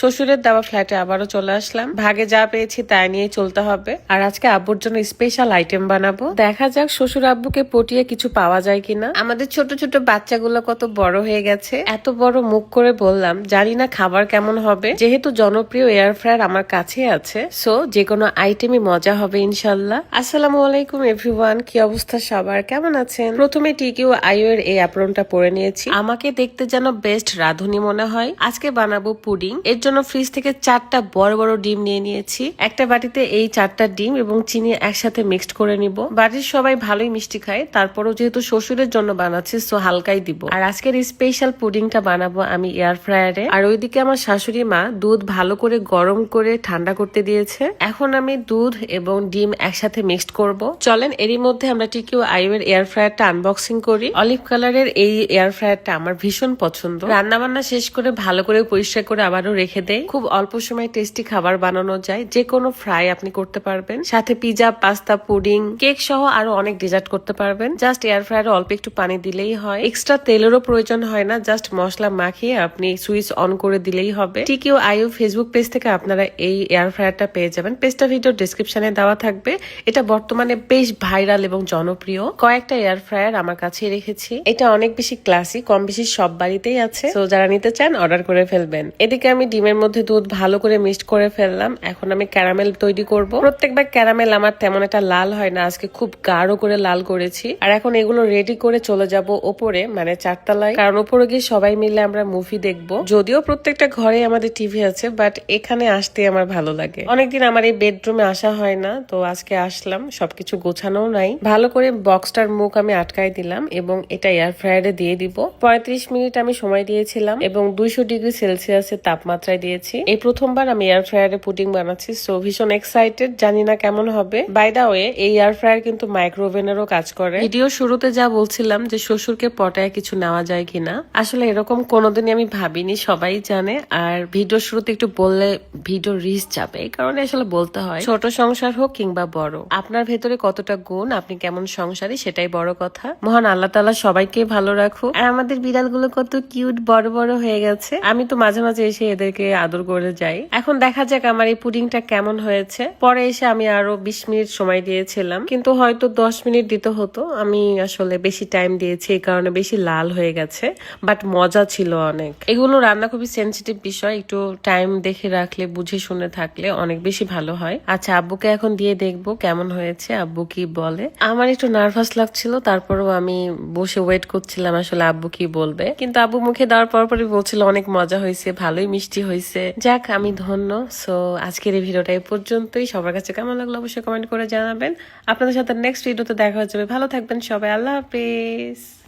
শ্বশুরের দেওয়া ফ্ল্যাটে আবারও চলে আসলাম। ভাগে যা পেয়েছি তাই নিয়ে চলতে হবে। আর আজকে আব্বুর জন্য স্পেশাল আইটেম বানাবো। দেখা যাক শ্বশুর আব্বুকে পটিয়ে কিছু পাওয়া যায় কিনা। আমাদের ছোট ছোট বাচ্চাগুলো কত বড় হয়ে গেছে, এত বড় মুখ করে বললাম জানি না খাবার কেমন হবে। যেহেতু জনপ্রিয় এয়ার ফ্রায়ার আমার কাছে আছে, সো যে কোনো আইটেমই মজা হবে ইনশাল্লাহ। আসসালামু আলাইকুম এভরিওয়ান, কি অবস্থা সবার, কেমন আছেন? প্রথমে টিকিউ আইও এর এই অ্যাপ্রনটা পরে নিয়েছি। আমাকে দেখতে যেন বেস্ট রাঁধুনি মনে হয়। আজকে বানাবো পুডিং। এর জন্য ফ্রিজ থেকে 4টা বড় বড় ডিম নিয়ে নিয়েছি। একটা বাটিতে এই 4টা ডিম এবং চিনি একসাথে মিক্সড করে নিব। বাড়ির সবাই ভালোই মিষ্টি খায়, তারপরও যেহেতু শ্বশুরের জন্য বানাচ্ছি সো হালকাই দিব। আর আজকের স্পেশাল পুডিংটা বানাবো আমি এয়ার ফ্রায়ারে। আর ওইদিকে আমার শাশুড়ি মা দুধ ভালো করে গরম করে ঠান্ডা করতে দিয়েছে। এখন আমি দুধ এবং ডিম একসাথে মিক্সড করব। চলেন এরই মধ্যে আমরা টিকিউ আইও এর এয়ার ফ্রায়ারটা আনবক্সিং করি। অলিভ কালারের এই এয়ার ফ্রায়ারটা আমার ভীষণ পছন্দ। রান্না বান্না শেষ করে ভালো করে পরিষ্কার করে আবারও রেখে দেয়। খুব অল্প সময় টেস্টি খাবার বানানো যায়। যে কোনো ফ্রাই আপনি করতে পারবেন, সাথে পিজা, পাস্তা, পুডিং, কেক সহ আরো অনেক ডেজার্ট করতে পারবেন। জাস্ট এয়ার ফ্রায়ারে অল্প একটু পানি দিলেই হয়। এক্সট্রা তেলেরও প্রয়োজন হয় না। জাস্ট মশলা মাখিয়ে আপনি সুইচ অন করে দিলেই হবে। টিকিউ আইও ফেসবুক পেজ থেকে আপনারা এই এয়ার ফ্রায়ারটা পেয়ে যাবেন। পেজটা ভিডিও ডেসক্রিপশনে দেওয়া থাকবে। এটা বর্তমানে বেশ ভাইরাল এবং জনপ্রিয়। কয়েকটা এয়ার ফ্রায়ার আমার কাছে রেখেছি। এটা অনেক বেশি ক্লাসি, কম বেশি সব বাড়িতেই আছে। তো যারা নিতে চান অর্ডার করে ফেলবেন। এদিকে আমি ডিমের মধ্যে দুধ ভালো করে মিক্সড করে ফেললাম। এখন আমি ক্যারামেল তৈরি করব। প্রত্যেকবার ক্যারামেল আমার তেমন একটা লাল হয় না, আজকে খুব গাঢ় করে লাল করেছি। আর এখন এগুলো রেডি করে চলে যাব ওপরে, মানে 4তলায়, কারণ ওপরে গিয়ে সবাই মিলে আমরা মুভি দেখবো। যদিও প্রত্যেকটা ঘরে আমাদের টিভি আছে, বাট এখানে আসতে আমার ভালো লাগে। অনেকদিন আমার এই বেডরুমে আসা হয় না, তো আজকে আসলাম। সবকিছু গোছানো নাই। ভালো করে বক্সটার মুখ আমি আটকাই দিলাম এবং এটা এয়ার ফ্রায়ারে দিয়ে দিব। 35 মিনিট আমি সময় দিয়েছিলাম এবং 200 ডিগ্রি সেলসিয়াসের তাপমাত্রায় দিয়েছি। এই প্রথমবার আমি এয়ার ফ্রায়ারে পুডিং বানাচ্ছি, সো ভীষণ এক্সাইটেড। জানি না কেমন হবে। বাই দা ওয়ে, এই এয়ার ফ্রায়ার কিন্তু মাইক্রোওভেনেরও কাজ করে। ভিডিও শুরুতে যা বলছিলাম যে শ্বশুরকে পটায় কিছু নেওয়া যায় কিনা, আসলে এরকম কোনোদিনই আমি ভাবিনি, সবাই জানে। আর ভিডিও শুরুতে একটু বললে ভিডিও রিচ যাবে, এই কারণে আসলে বলতে হয়। ছোট সংসার হোক কিংবা বড়, আপনার ভেতরে কতটা গুণ, আপনি কেমন সংসারী, সেটাই বড় কথা। মহান আল্লাহ তাআলা সবাইকে ভালো রাখুক। আর আমাদের বিড়ালগুলো কত কিউট বড় বড় হয়ে গেছে। আমি তো মাঝে মাঝে এসে এদেরকে আদর করে যাই। এখন দেখা যাক আমার এই পুডিংটা কেমন হয়েছে। পরে এসে আমি আরো 20 মিনিট সময় দিয়েছিলাম, কিন্তু হয়তো 10 মিনিট দিতে হতো। আমি আসলে বেশি টাইম দিয়েছি, এই কারণে বেশি লাল হয়ে গেছে, বাট মজা ছিল অনেক। এগুলো রান্না খুবই সেন্সিটিভ বিষয়, একটু টাইম দেখে রাখলে, বুঝে শুনে থাকলে অনেক বেশি ভালো হয়। আচ্ছা, আব্বুকে এখন দিয়ে দেখবো কেমন হয়েছে, আব্বু কি বলে। আমার একটু নার্ভাস লাগছিল, তারপরও আমি বসে ওয়েট করছিলাম আসলে আব্বু কি বলবে। কিন্তু আব্বু মুখে দেওয়ার পরপরই বলছিল অনেক মজা হয়েছে, ভালোই মিষ্টি হয়েছে। যাক, আমি ধন্য। সো আজকের এই ভিডিওটা এই পর্যন্তই। সবার কাছে কেমন লাগলো অবশ্যই কমেন্ট করে জানাবেন। আপনাদের সাথে নেক্সট ভিডিওতে দেখা হচ্ছে। ভালো থাকবেন সবাই, আল্লাহ হাফেজ।